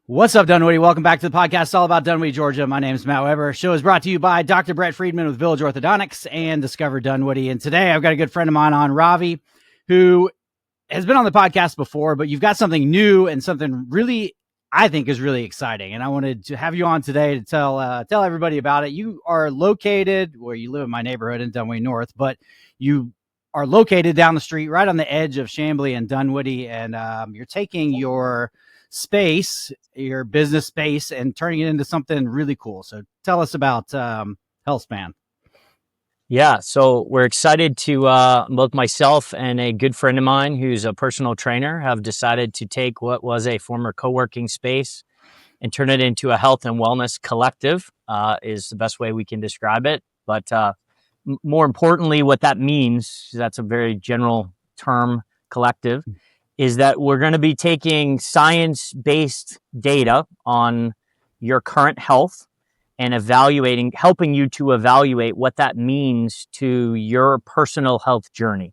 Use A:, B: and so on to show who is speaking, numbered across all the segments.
A: What's up, Dunwoody? Welcome back to the podcast all about Dunwoody, Georgia. My name is Matt Weber. The show is brought to you by Dr. Brett Friedman with Village Orthodontics and Discover Dunwoody. And today I've got a good friend of mine on, Ravi, who has been on the podcast before, but you've got something new and something really, I think, is really exciting. And I wanted to have you on today to tell everybody about it. You are located where you live in my neighborhood in Dunwoody North, but you are located down the street right on the edge of Chamblee and Dunwoody. And you're taking your space, your business space, and turning it into something really cool. So tell us about HealthSpan.
B: Yeah, so we're excited to both myself and a good friend of mine who's a personal trainer have decided to take what was a former co-working space and turn it into a health and wellness collective, is the best way we can describe it. But more importantly, what that means, that's a very general term, collective, is that we're going to be taking science-based data on your current health and helping you to evaluate what that means to your personal health journey.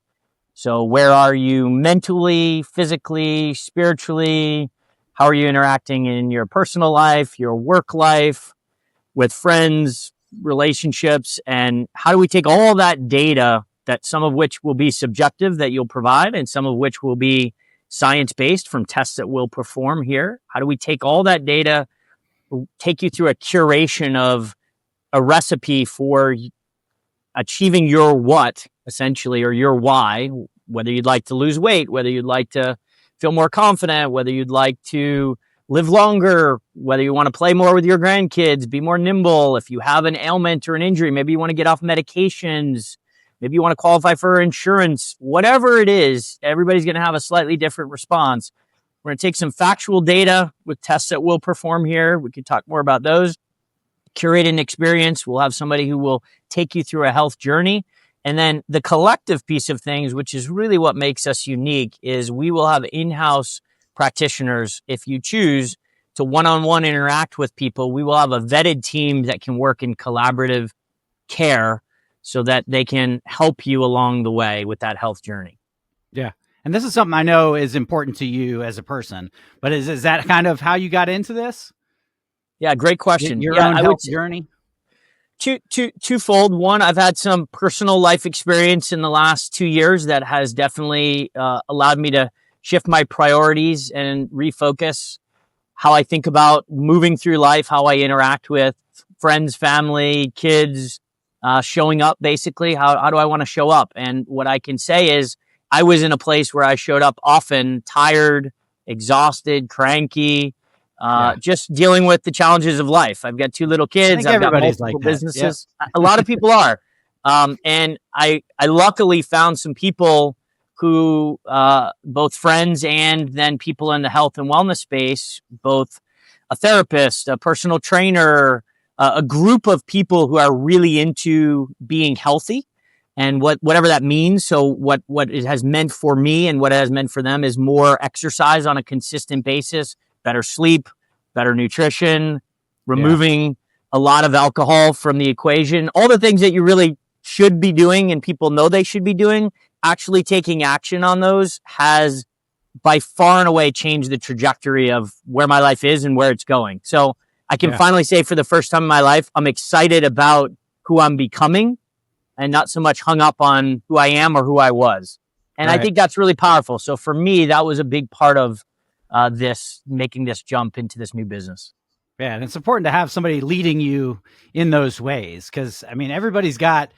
B: So where are you mentally, physically, spiritually? How are you interacting in your personal life, your work life, with friends, relationships? And how do we take all that data, that some of which will be subjective that you'll provide and some of which will be science-based from tests that we'll perform here? How do we take all that data, take you through a curation of a recipe for achieving your what, essentially, or your why, whether you'd like to lose weight, whether you'd like to feel more confident, whether you'd like to live longer, whether you want to play more with your grandkids, be more nimble, if you have an ailment or an injury, maybe you want to get off medications, maybe you want to qualify for insurance, whatever it is, everybody's going to have a slightly different response. We're going to take some factual data with tests that we'll perform here. We can talk more about those. Curate an experience. We'll have somebody who will take you through a health journey. And then the collective piece of things, which is really what makes us unique, is we will have in-house practitioners. If you choose to one-on-one interact with people, we will have a vetted team that can work in collaborative care so that they can help you along the way with that health journey.
A: Yeah. And this is something I know is important to you as a person, but is that kind of how you got into this?
B: Yeah, great question.
A: Your own health journey?
B: Twofold. One, I've had some personal life experience in the last 2 years that has definitely allowed me to shift my priorities and refocus how I think about moving through life, how I interact with friends, family, kids, showing up, basically. How do I want to show up? And what I can say is I was in a place where I showed up often tired, exhausted, cranky, just dealing with the challenges of life. I've got 2 little kids. I've got multiple businesses. Yep. A lot of people are. And I luckily found some people who, both friends and then people in the health and wellness space, both a therapist, a personal trainer, a group of people who are really into being healthy and whatever that means. So what it has meant for me and what it has meant for them is more exercise on a consistent basis, better sleep, better nutrition, removing a lot of alcohol from the equation, all the things that you really should be doing and people know they should be doing. Actually taking action on those has by far and away changed the trajectory of where my life is and where it's going. So I can finally say for the first time in my life, I'm excited about who I'm becoming and not so much hung up on who I am or who I was. And I think that's really powerful. So for me, that was a big part of making this jump into this new business.
A: Yeah, and it's important to have somebody leading you in those ways because, I mean, everybody's got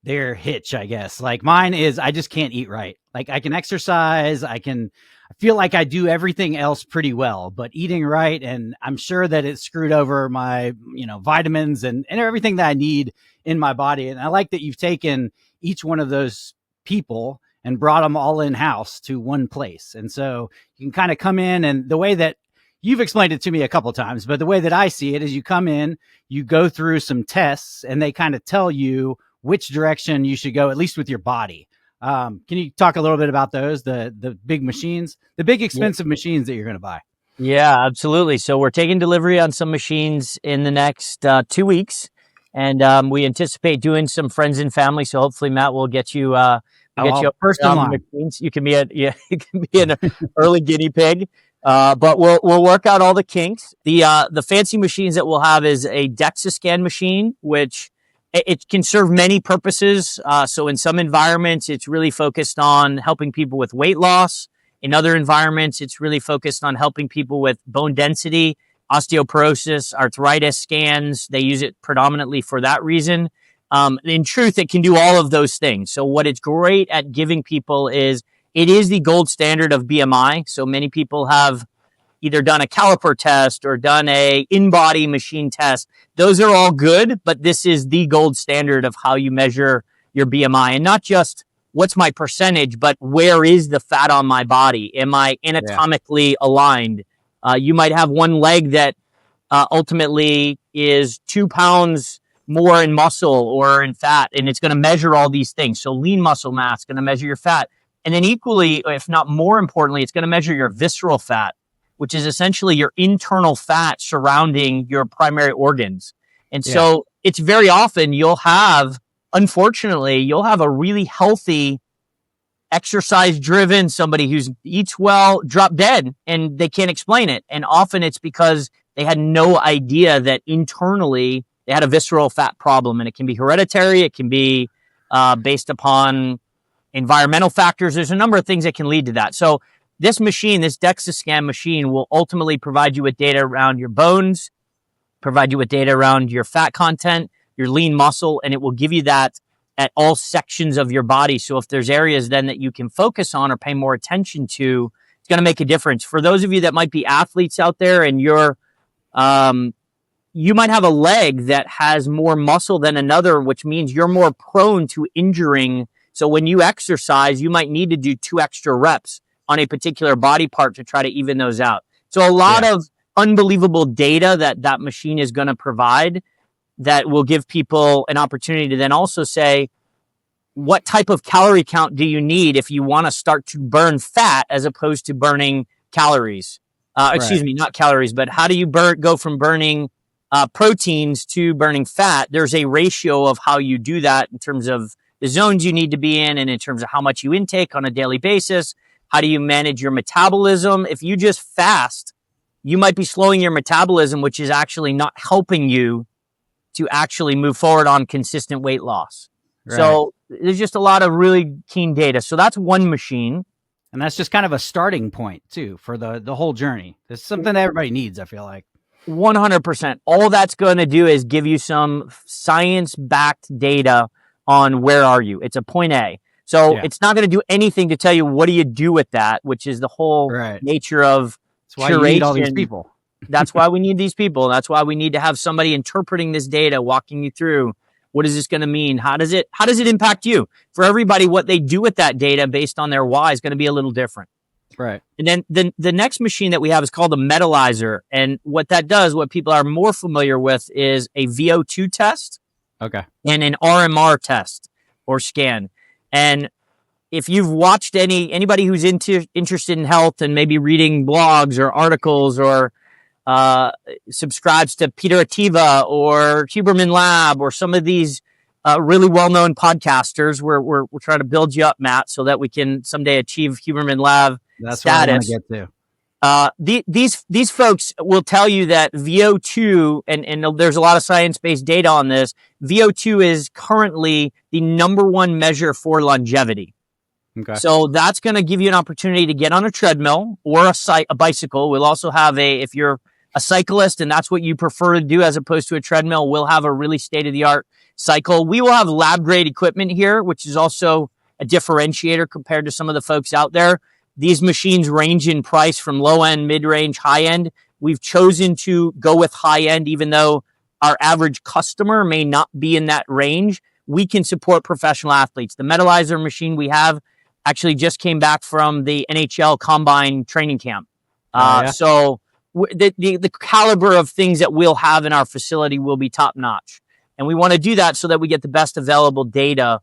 A: their hitch, I guess. Like mine is I just can't eat right. Like I can exercise, I feel like I do everything else pretty well, but eating right, and I'm sure that it screwed over my, vitamins and everything that I need in my body. And I like that you've taken each one of those people and brought them all in-house to one place. And so you can kind of come in, and the way that you've explained it to me a couple of times, but the way that I see it is you come in, you go through some tests, and they kind of tell you which direction you should go, at least with your body. Can you talk a little bit about those, the big machines, the big expensive machines that you're going to buy?
B: Yeah, absolutely. So we're taking delivery on some machines in the next 2 weeks, and we anticipate doing some friends and family. So hopefully, Matt, will get you
A: first in line.
B: Machines. You can be an early guinea pig. But we'll work out all the kinks. The fancy machines that we'll have is a DEXA scan machine, which it can serve many purposes. So in some environments, it's really focused on helping people with weight loss. In other environments, it's really focused on helping people with bone density, osteoporosis, arthritis scans. They use it predominantly for that reason. In truth, it can do all of those things. So what it's great at giving people is it is the gold standard of BMI. So many people have either done a caliper test or done a in-body machine test. Those are all good, but this is the gold standard of how you measure your BMI. And not just what's my percentage, but where is the fat on my body? Am I anatomically aligned? You might have one leg that ultimately is 2 pounds more in muscle or in fat, and it's going to measure all these things. So lean muscle mass going to measure your fat. And then equally, if not more importantly, it's going to measure your visceral fat, which is essentially your internal fat surrounding your primary organs. And so it's very often unfortunately, you'll have a really healthy, exercise driven, somebody who eats well, drop dead, and they can't explain it. And often it's because they had no idea that internally they had a visceral fat problem, and it can be hereditary. It can be based upon environmental factors. There's a number of things that can lead to that. So this machine, this DEXA scan machine, will ultimately provide you with data around your bones, provide you with data around your fat content, your lean muscle, and it will give you that at all sections of your body. So if there's areas then that you can focus on or pay more attention to, it's going to make a difference. For those of you that might be athletes out there and you might have a leg that has more muscle than another, which means you're more prone to injuring. So when you exercise, you might need to do 2 extra reps on a particular body part to try to even those out. So a lot of unbelievable data that machine is going to provide that will give people an opportunity to then also say, what type of calorie count do you need if you want to start to burn fat as opposed to burning calories? Excuse me, not calories, but how do you go from burning proteins to burning fat? There's a ratio of how you do that in terms of the zones you need to be in and in terms of how much you intake on a daily basis. How do you manage your metabolism? If you just fast, you might be slowing your metabolism, which is actually not helping you to actually move forward on consistent weight loss. Right. So there's just a lot of really keen data. So that's one machine.
A: And that's just kind of a starting point too for the whole journey. It's something that everybody needs, I feel like.
B: 100%. All that's going to do is give you some science-backed data on where are you. It's a point A. So it's not going to do anything to tell you what do you do with that, which is the whole nature of
A: That's why you need all these people.
B: That's why we need these people. That's why we need to have somebody interpreting this data, walking you through what is this going to mean? How does it impact you? For everybody, what they do with that data based on their why is going to be a little different.
A: Right.
B: And then the next machine that we have is called a metallizer. And what that does, what people are more familiar with, is a VO2 test.
A: Okay.
B: And an RMR test or scan. And if you've watched anybody who's interested in health and maybe reading blogs or articles or subscribes to Peter Attiva or Huberman Lab or some of these really well-known podcasters, we're trying to build you up, Matt, so that we can someday achieve Huberman Lab
A: That's
B: status.
A: What I want to get to.
B: These folks will tell you that VO2, and there's a lot of science-based data on this, VO2 is currently the number one measure for longevity.
A: Okay.
B: So that's going to give you an opportunity to get on a treadmill or a bicycle. We'll also have if you're a cyclist and that's what you prefer to do as opposed to a treadmill, we'll have a really state-of-the-art cycle. We will have lab-grade equipment here, which is also a differentiator compared to some of the folks out there. These machines range in price from low-end, mid-range, high-end. We've chosen to go with high-end, even though our average customer may not be in that range. We can support professional athletes. The metallizer machine we have actually just came back from the NHL Combine training camp. So the caliber of things that we'll have in our facility will be top-notch. And we want to do that so that we get the best available data.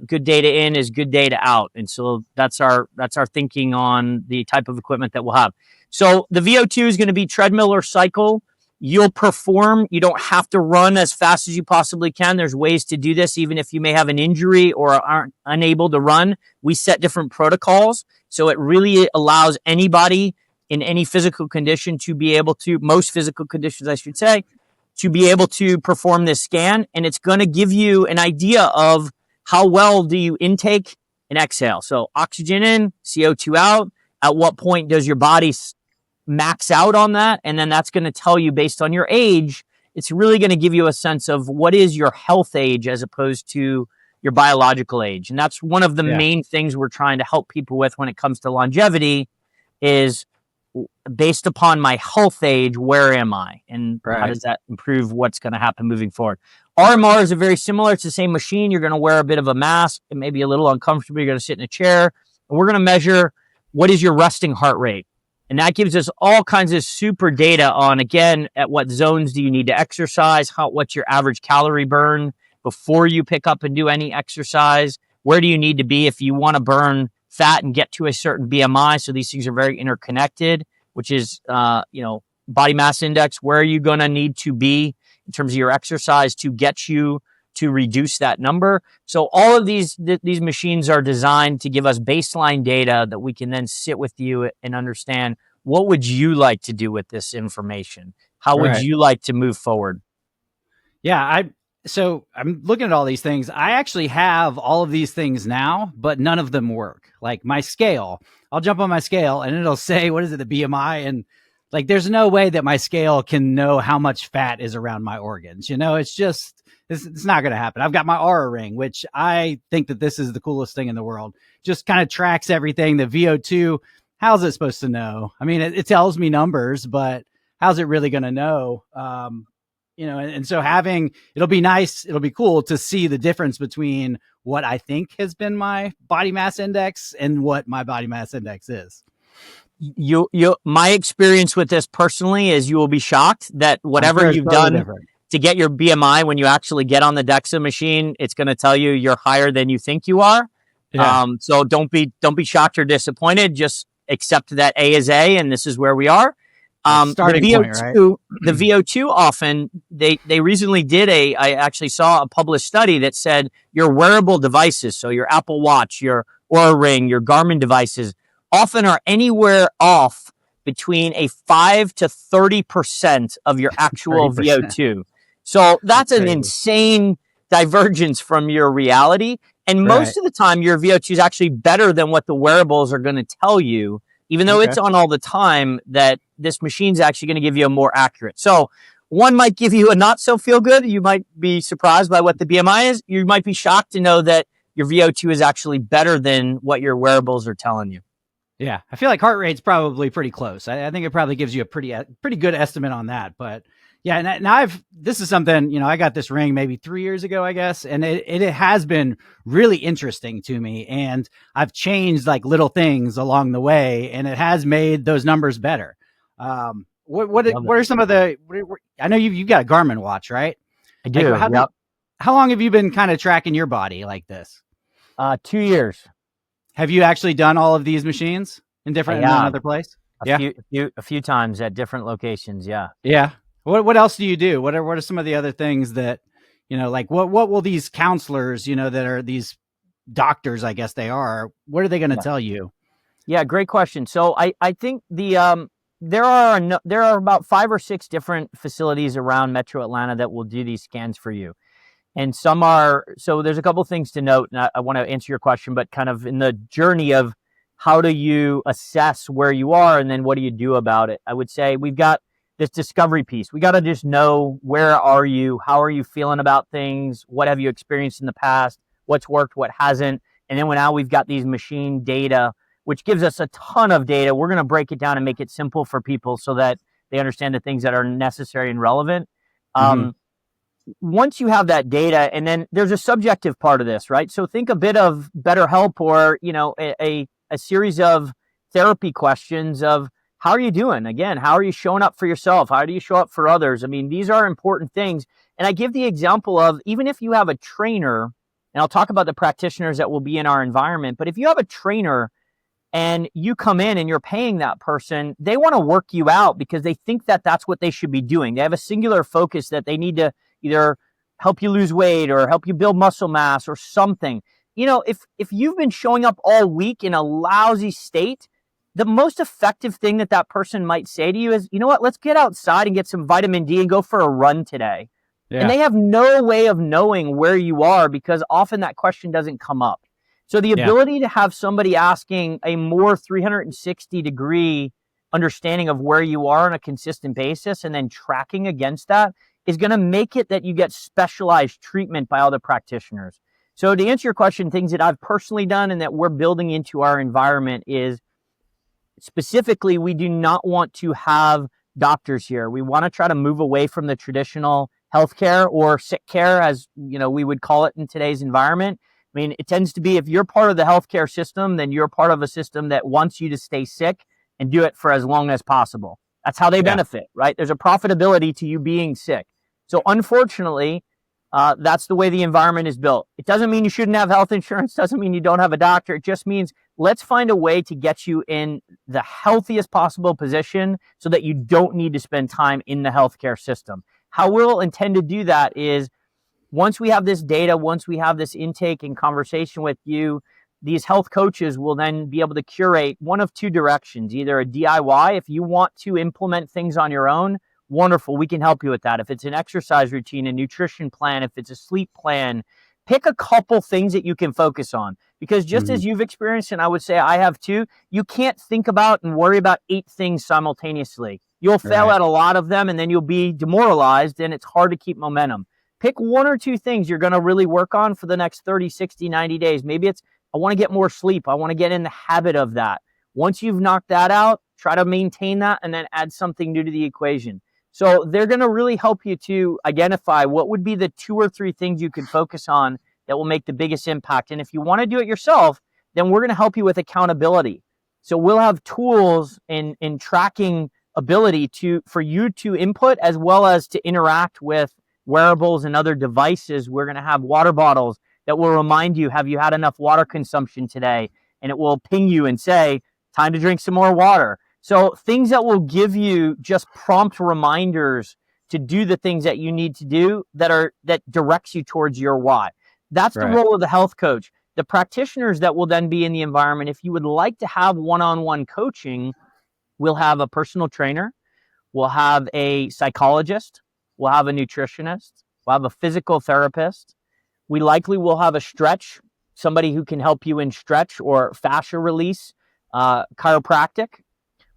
B: Good data in is good data out. And so that's our thinking on the type of equipment that we'll have. So the VO2 is going to be treadmill or cycle. You'll perform. You don't have to run as fast as you possibly can. There's ways to do this, even if you may have an injury or aren't unable to run. We set different protocols. So it really allows anybody in any physical condition to be able to, most physical conditions, I should say, to be able to perform this scan. And it's going to give you an idea of how well do you intake and exhale. So oxygen in, CO2 out. At what point does your body max out on that? And then that's going to tell you, based on your age, it's really going to give you a sense of what is your health age as opposed to your biological age. And that's one of the main things we're trying to help people with when it comes to longevity is, based upon my health age, where am I? And how does that improve what's going to happen moving forward? RMRs are very similar. It's the same machine. You're going to wear a bit of a mask. It may be a little uncomfortable. You're going to sit in a chair. And we're going to measure what is your resting heart rate. And that gives us all kinds of super data on, again, at what zones do you need to exercise, what's your average calorie burn before you pick up and do any exercise, where do you need to be if you want to burn fat and get to a certain BMI. So these things are very interconnected, which is, body mass index. Where are you going to need to be in terms of your exercise to get you to reduce that number? So all of these machines are designed to give us baseline data that we can then sit with you and understand, what would you like to do with this information? How would you like to move forward?
A: Yeah, so I'm looking at all these things. I actually have all of these things now, but none of them work. Like my scale, I'll jump on my scale and it'll say, what is it, the BMI? And like, there's no way that my scale can know how much fat is around my organs. It's just, it's not going to happen. I've got my Aura ring, which I think that this is the coolest thing in the world. Just kind of tracks everything. The VO2, how's it supposed to know? I mean, it tells me numbers, but how's it really going to know? And so it'll be nice. It'll be cool to see the difference between what I think has been my body mass index and what my body mass index is.
B: My experience with this personally is you will be shocked that whatever you've done to get your BMI, when you actually get on the DEXA machine, it's going to tell you you're higher than you think you are. Yeah. So don't be shocked or disappointed. Just accept that A is A, and this is where we are.
A: Starting
B: the VO2,
A: point, right?
B: The VO2 often, they recently did I actually saw a published study that said your wearable devices, so your Apple Watch, your Oura Ring, your Garmin devices, often are anywhere off between a 5 to 30% of your actual 30%. VO2. So that's an insane divergence from your reality. And most of the time, your VO2 is actually better than what the wearables are going to tell you, even though it's on all the time, that this machine's actually going to give you a more accurate. So one might give you a not so feel good. You might be surprised by what the BMI is. You might be shocked to know that your VO2 is actually better than what your wearables are telling you.
A: Yeah, I feel like heart rate's probably pretty close. I think it probably gives you a pretty good estimate on that. But yeah, and this is something, I got this ring maybe 3 years ago, I guess, and it has been really interesting to me. And I've changed like little things along the way, and it has made those numbers better. What are some of the? I know you've got a Garmin watch, right?
B: I do.
A: Like, how long have you been kind of tracking your body like this?
B: 2 years.
A: Have you actually done all of these machines in another place?
B: A few times at different locations. Yeah.
A: Yeah. What else do you do? What are some of the other things that, like what will these counselors, that are these doctors, I guess they are, what are they going to tell you?
B: Yeah, great question. So I think there are about 5 or 6 different facilities around Metro Atlanta that will do these scans for you. And so there's a couple things to note, and I want to answer your question, but kind of in the journey of how do you assess where you are and then what do you do about it? I would say we've got this discovery piece. We got to just know, where are you? How are you feeling about things? What have you experienced in the past? What's worked? What hasn't? And then now we've got these machine data, which gives us a ton of data. We're going to break do and make it simple for people so that they understand the things that are necessary and relevant. Once you have that data, and then there's a subjective part of this, right? So think a bit of BetterHelp or, a series of therapy questions of, how are you doing? Again, how are you showing up for yourself? How do you show up for others? I mean, these are important things. And I give the example of, even if you have a trainer, and I'll talk about the practitioners that will be in our environment, but if you have a trainer and you come in and you're paying that person, they want to work you out because they think that that's what they should be doing. They have a singular focus that they need to either help you lose weight or help you build muscle mass or something. If you've been showing up all week in a lousy state, the most effective thing that person might say to you is, you know what, let's get outside and get some vitamin D and go for a run today. Yeah. And they have no way of knowing where you are because often that question doesn't come up. So the ability to have somebody asking a more 360 degree understanding of where you are on a consistent basis and then tracking against that is going to make it that you get specialized treatment by other practitioners. So to answer your question, things that I've personally done and that we're building into our environment is specifically, we do not want to have doctors here. We want to try to move away from the traditional healthcare or sick care, as we would call it in today's environment. I mean, it tends to be if you're part of the healthcare system, then you're part of a system that wants you to stay sick and do it for as long as possible. That's how they benefit, right? There's a profitability to you being sick. So unfortunately, that's the way the environment is built. It doesn't mean you shouldn't have health insurance. Doesn't mean you don't have a doctor. It just means let's find a way to get you in the healthiest possible position so that you don't need to spend time in the healthcare system. How we'll intend to do that is once we have this data, once we have this intake and conversation with you, these health coaches will then be able to curate one of two directions, either a DIY, if you want to implement things on your own, wonderful, we can help you with that. If it's an exercise routine, a nutrition plan, if it's a sleep plan, pick a couple things that you can focus on. Because just as you've experienced, and I would say I have too, you can't think about and worry about 8 things simultaneously. You'll fail at a lot of them and then you'll be demoralized and it's hard to keep momentum. Pick 1 or 2 things you're going to really work on for the next 30, 60, 90 days. Maybe it's, I want to get more sleep. I want to get in the habit of that. Once you've knocked that out, try to maintain that and then add something new to the equation. So they're going to really help you to identify what would be the 2 or 3 things you can focus on that will make the biggest impact. And if you want to do it yourself, then we're going to help you with accountability. So we'll have tools in tracking ability for you to input as well as to interact with wearables and other devices. We're going to have water bottles that will remind you, have you had enough water consumption today? And it will ping you and say, time to drink some more water. So things that will give you just prompt reminders to do the things that you need to do that directs you towards your why. That's the role of the health coach. The practitioners that will then be in the environment, if you would like to have one-on-one coaching, we'll have a personal trainer, we'll have a psychologist, we'll have a nutritionist, we'll have a physical therapist. We likely will have a stretch, somebody who can help you in stretch or fascia release, chiropractic.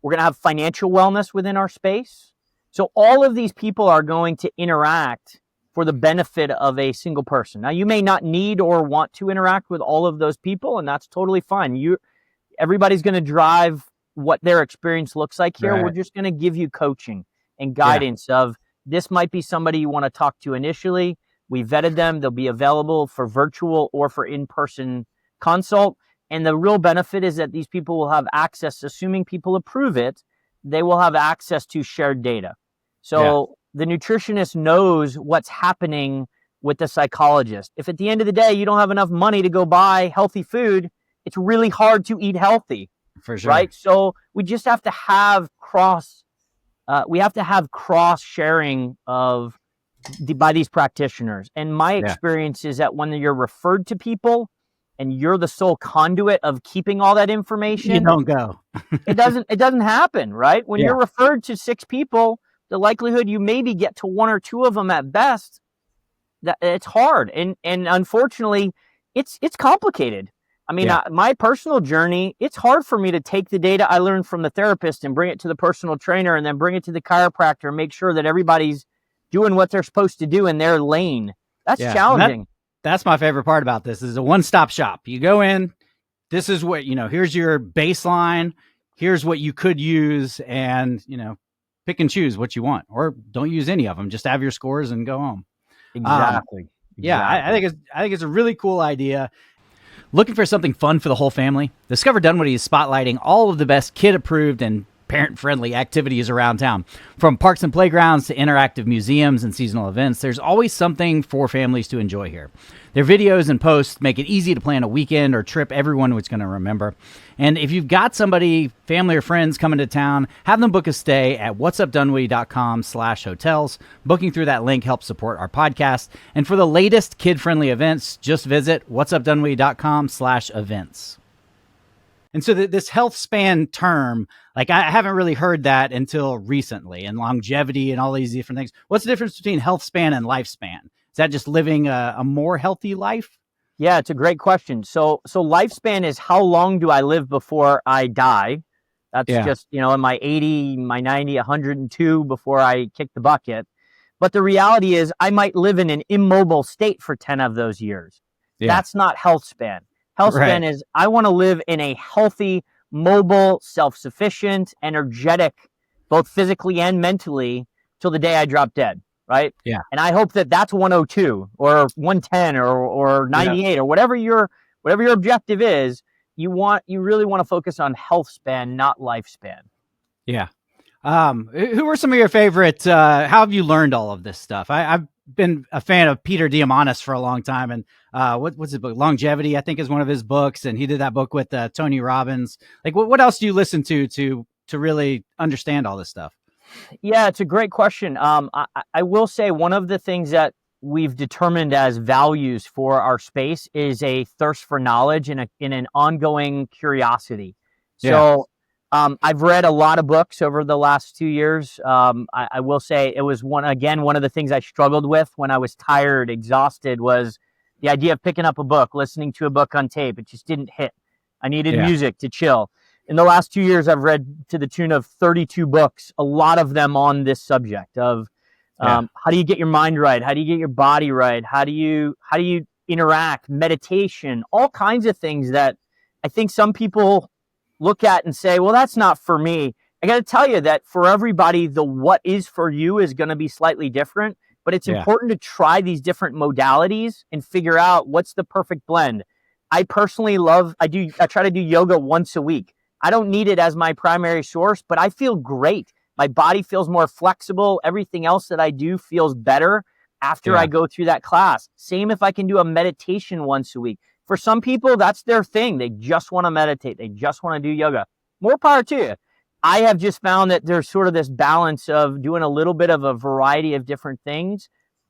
B: We're going to have financial wellness within our space. So all of these people are going to interact for the benefit of a single person. Now, you may not need or want to interact with all of those people, and that's totally fine. Everybody's going to drive what their experience looks like here. Right. We're just going to give you coaching and guidance of this might be somebody you want to talk to initially. We vetted them. They'll be available for virtual or for in-person consult. And the real benefit is that these people will have access, assuming people approve it, they will have access to shared data. So the nutritionist knows what's happening with the psychologist. If at the end of the day, you don't have enough money to go buy healthy food, it's really hard to eat healthy.
A: For sure.
B: Right? So we just have to have cross sharing by these practitioners. And my experience is that when you're referred to people and you're the sole conduit of keeping all that information,
A: you don't go.
B: it doesn't happen, right? When you're referred to 6 people, the likelihood you maybe get to 1 or 2 of them at best, that it's hard. And unfortunately, it's complicated. I mean, my personal journey, it's hard for me to take the data I learned from the therapist and bring it to the personal trainer and then bring it to the chiropractor and make sure that everybody's doing what they're supposed to do in their lane. That's challenging.
A: That's my favorite part about this is a one-stop shop. You go in, this is what, here's your baseline. Here's what you could use and, pick and choose what you want or don't use any of them. Just have your scores and go home.
B: Exactly.
A: Yeah. I think it's a really cool idea. Looking for something fun for the whole family? Discover Dunwoody is spotlighting all of the best kid-approved and parent-friendly activities around town. From parks and playgrounds to interactive museums and seasonal events, there's always something for families to enjoy here. Their videos and posts make it easy to plan a weekend or trip everyone was going to remember. And if you've got somebody, family or friends coming to town, have them book a stay at whatsupdunwoody.com/hotels. Booking through that link helps support our podcast. And for the latest kid-friendly events, just visit whatsupdunwoody.com/events. And so this health span term, like I haven't really heard that until recently, and longevity and all these different things. What's the difference between health span and lifespan? Is that just living a more healthy life?
B: Yeah, it's a great question. So lifespan is how long do I live before I die? That's
A: Yeah.
B: just, in my 80, my 90, 102 before I kick the bucket. But the reality is I might live in an immobile state for 10 of those years.
A: Yeah.
B: That's not health span. Health span is I want to live in a healthy, mobile, self-sufficient, energetic, both physically and mentally, till the day I drop dead, right?
A: Yeah.
B: And I hope that that's 102 or 110 or 98 or whatever your objective is. You really want to focus on health span, not lifespan.
A: Yeah. Who were some of your favorites? How have you learned all of this stuff? I've been a fan of Peter Diamandis for a long time, and what's his book? Longevity, I think, is one of his books, and he did that book with Tony Robbins. Like, what else do you listen to really understand all this stuff?
B: Yeah, it's a great question. I will say one of the things that we've determined as values for our space is a thirst for knowledge and an ongoing curiosity. So I've read a lot of books over the last 2 years. I will say it was one of the things I struggled with when I was tired, exhausted, was the idea of picking up a book, listening to a book on tape. It just didn't hit. I needed music to chill. In the last 2 years, I've read to the tune of 32 books, a lot of them on this subject of how do you get your mind right? How do you get your body right? How do you interact, meditation, all kinds of things that I think some people look at and say, well, that's not for me. I got to tell you that for everybody, the what is for you is going to be slightly different, but it's important to try these different modalities and figure out what's the perfect blend. I personally I try to do yoga once a week. I don't need it as my primary source, but I feel great. My body feels more flexible. Everything else that I do feels better after I go through that class. Same if I can do a meditation once a week. For some people, that's their thing. They just want to meditate. They just want to do yoga. More power to you. I have just found that there's sort of this balance of doing a little bit of a variety of different things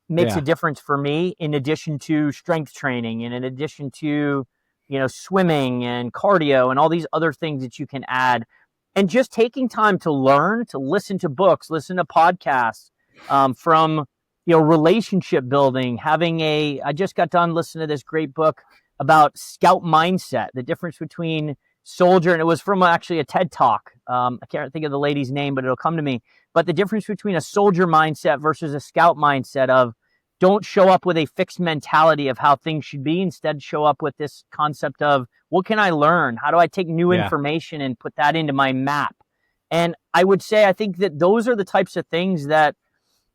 B: makes a difference for me, in addition to strength training and in addition to swimming and cardio and all these other things that you can add. And just taking time to learn, to listen to books, listen to podcasts from, relationship building, I just got done listening to this great book about scout mindset, the difference between soldier, and it was from actually a TED talk. I can't think of the lady's name, but it'll come to me. But the difference between a soldier mindset versus a scout mindset of don't show up with a fixed mentality of how things should be. Instead, show up with this concept of what can I learn? How do I take new information and put that into my map? And I would say, I think that those are the types of things that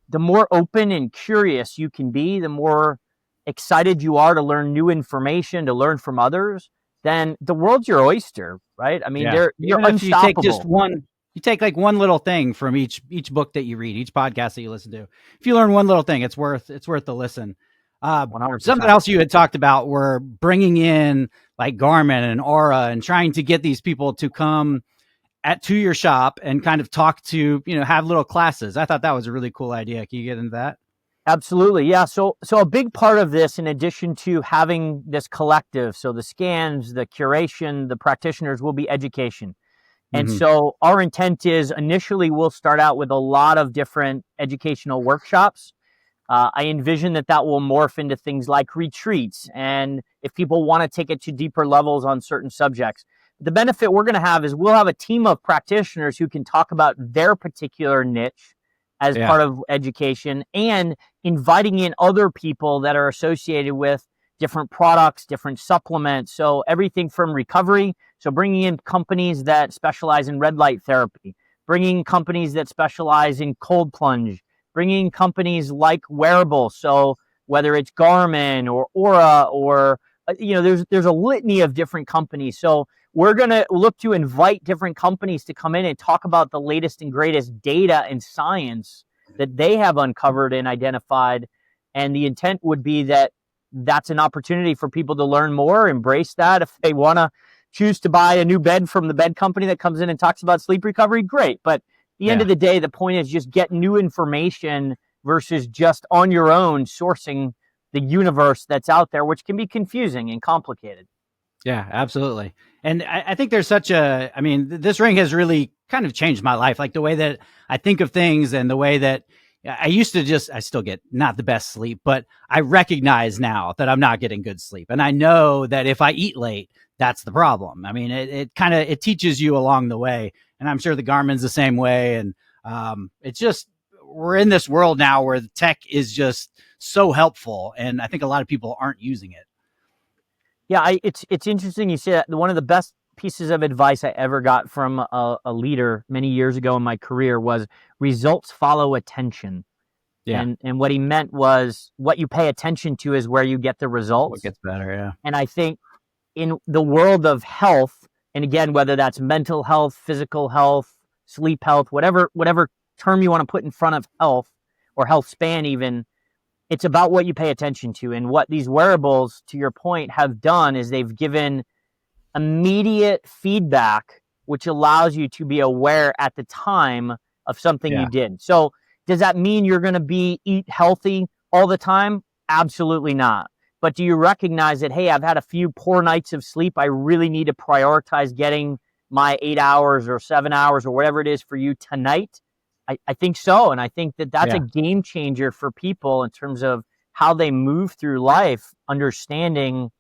B: the more open and curious you can be, the more excited you are to learn new information, to learn from others, then the world's your oyster, right? I mean, you're unstoppable.
A: You take like one little thing from each book that you read, each podcast that you listen to. If you learn one little thing, it's worth the listen.
B: 100%.
A: Something else you had talked about were bringing in like Garmin and Aura and trying to get these people to come to your shop and kind of talk to, have little classes. I thought that was a really cool idea. Can you get into that?
B: Absolutely. Yeah. So a big part of this, in addition to having this collective, so the scans, the curation, the practitioners, will be education. And so our intent is initially we'll start out with a lot of different educational workshops. I envision that will morph into things like retreats, and if people want to take it to deeper levels on certain subjects. The benefit we're going to have is we'll have a team of practitioners who can talk about their particular niche as part of education, and inviting in other people that are associated with different products, different supplements. So everything from recovery. So bringing in companies that specialize in red light therapy, bringing companies that specialize in cold plunge, bringing companies like wearables. So whether it's Garmin or Aura or, there's a litany of different companies. So we're going to look to invite different companies to come in and talk about the latest and greatest data and science that they have uncovered and identified. And the intent would be that that's an opportunity for people to learn more, embrace that. If they want to choose to buy a new bed from the bed company that comes in and talks about sleep recovery, great. But at the end of the day, the point is just get new information versus just on your own sourcing the universe that's out there, which can be confusing and complicated.
A: Yeah, absolutely. And I think there's such a, I mean, this ring has really kind of changed my life. Like the way that I think of things and the way that I used to just, I still get not the best sleep, but I recognize now that I'm not getting good sleep. And I know that if I eat late, that's the problem. I mean, it kind of, it teaches you along the way. And I'm sure the Garmin's the same way. And it's just, we're in this world now where the tech is just so helpful. And I think a lot of people aren't using it.
B: Yeah, it's interesting you say that. One of the best pieces of advice I ever got from a leader many years ago in my career was results follow attention.
A: Yeah.
B: And what he meant was what you pay attention to is where you get the results.
A: What gets better. Yeah.
B: And I think in the world of health, and again, whether that's mental health, physical health, sleep health, whatever term you want to put in front of health or health span even, it's about what you pay attention to. And what these wearables, to your point, have done is they've given immediate feedback, which allows you to be aware at the time of something you did. So does that mean you're going to eat healthy all the time? Absolutely not. But do you recognize that, hey, I've had a few poor nights of sleep. I really need to prioritize getting my 8 hours or 7 hours or whatever it is for you tonight? I think so. And I think that that's a game changer for people in terms of how they move through life, understanding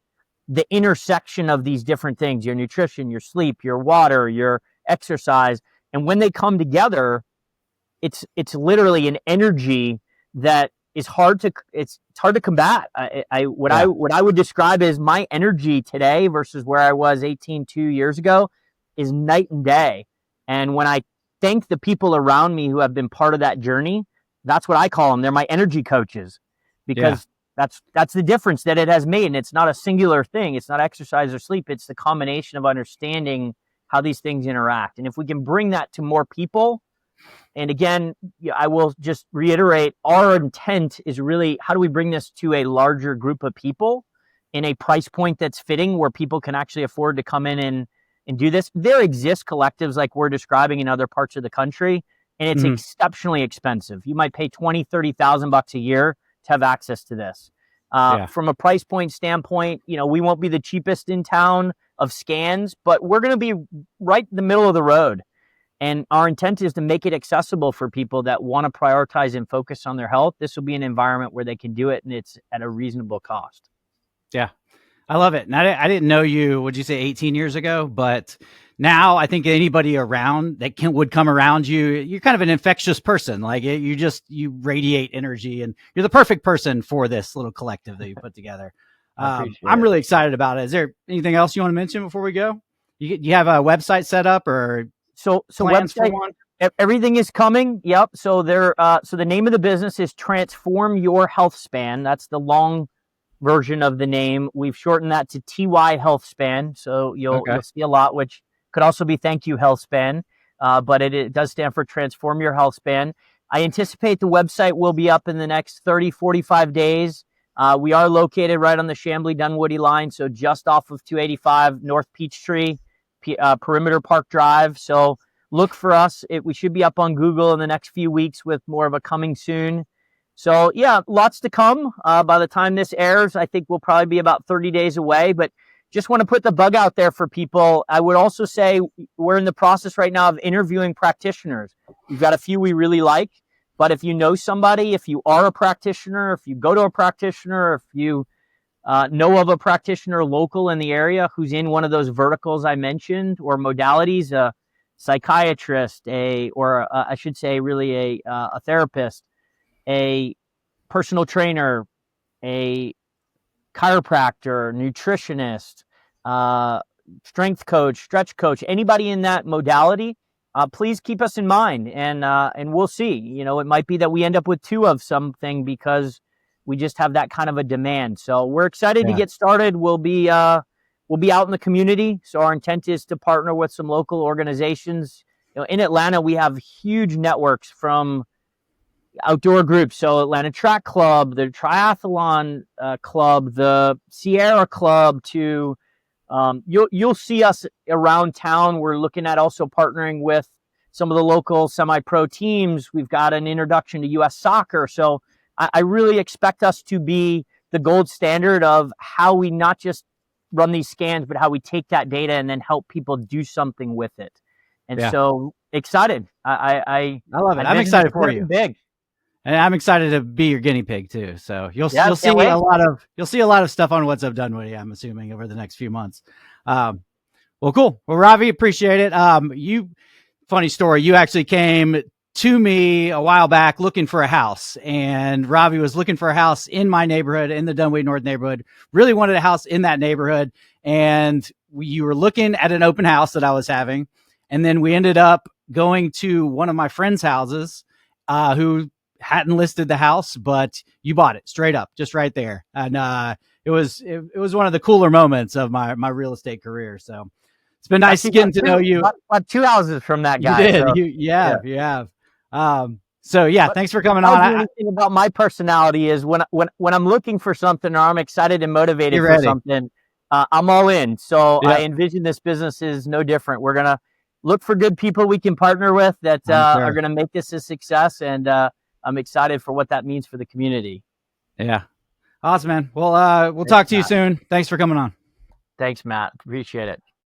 B: the intersection of these different things, your nutrition, your sleep, your water, your exercise. And when they come together, it's literally an energy that is hard to combat. What I would describe as my energy today versus where I was 2 years ago is night and day. And when I thank the people around me who have been part of that journey, that's what I call them. They're my energy coaches, because that's the difference that it has made. And it's not a singular thing. It's not exercise or sleep. It's the combination of understanding how these things interact. And if we can bring that to more people, and again, I will just reiterate, our intent is really, how do we bring this to a larger group of people in a price point that's fitting, where people can actually afford to come in and do this? There exist collectives like we're describing in other parts of the country, and it's exceptionally expensive. You might pay $20,000-$30,000 a year to have access to this. From a price point standpoint, we won't be the cheapest in town of scans, but we're going to be right in the middle of the road. And our intent is to make it accessible for people that want to prioritize and focus on their health. This will be an environment where they can do it, and it's at a reasonable cost.
A: Yeah, I love it. And I didn't know you, would you say 18 years ago? But now I think anybody around that would come around you, you're kind of an infectious person. Like you radiate energy, and you're the perfect person for this little collective that you put together. I'm really excited about it. Is there anything else you want to mention before we go? You have a website set up, or
B: so website, everything is coming. Yep. So so the name of the business is Transform Your HealthSpan. That's the long version of the name. We've shortened that to TY HealthSpan. So you'll see a lot, which could also be Thank You HealthSpan. But it does stand for Transform Your HealthSpan. I anticipate the website will be up in the next 30, 45 days. We are located right on the Chamblee-Dunwoody line, so just off of 285 North Peachtree, Perimeter Park Drive. So look for us. We should be up on Google in the next few weeks with more of a coming soon. So yeah, lots to come. By the time this airs, I think we'll probably be about 30 days away, but just want to put the bug out there for people. I would also say we're in the process right now of interviewing practitioners. We've got a few we really like, but if you know somebody, if you are a practitioner, if you go to a practitioner, if you know of a practitioner local in the area who's in one of those verticals I mentioned or modalities, a psychiatrist, I should say really a therapist, a personal trainer, a chiropractor, nutritionist, strength coach, stretch coach, anybody in that modality, please keep us in mind, and we'll see. It might be that we end up with two of something because we just have that kind of a demand. So we're excited to get started. We'll be out in the community. So our intent is to partner with some local organizations. In Atlanta, we have huge networks from outdoor groups. So Atlanta Track Club, the Triathlon Club, the Sierra Club, to you'll see us around town. We're looking at also partnering with some of the local semi-pro teams. We've got an introduction to U.S. soccer. So I really expect us to be the gold standard of how we not just run these scans, but how we take that data and then help people do something with it. And
A: Yeah.
B: so excited.
A: I love it. I'm excited for you.
B: Big.
A: And I'm excited to be your guinea pig too. So you'll see
B: wait.
A: a lot of stuff on What's Up Dunwoody, I'm assuming, over the next few months. Well, cool. Well, Ravi, appreciate it. Funny story. You actually came to me a while back looking for a house, and Ravi was looking for a house in my neighborhood, in the Dunwoody North neighborhood. Really wanted a house in that neighborhood, and you were looking at an open house that I was having, and then we ended up going to one of my friends' houses, who hadn't listed the house, but you bought it straight up, just right there, and it was one of the cooler moments of my real estate career. So it's been nice getting to know you.
B: Bought 2 houses from that guy.
A: You did. So, you have. So yeah, thanks for coming on.
B: The thing about my personality is when I'm looking for something or I'm excited and motivated for something, I'm all in. So I envision this business is no different. We're going to look for good people we can partner with that are going to make this a success. And I'm excited for what that means for the community.
A: Yeah. Awesome, man. Well, we'll talk to you soon. Thanks for coming on.
B: Thanks, Matt. Appreciate it.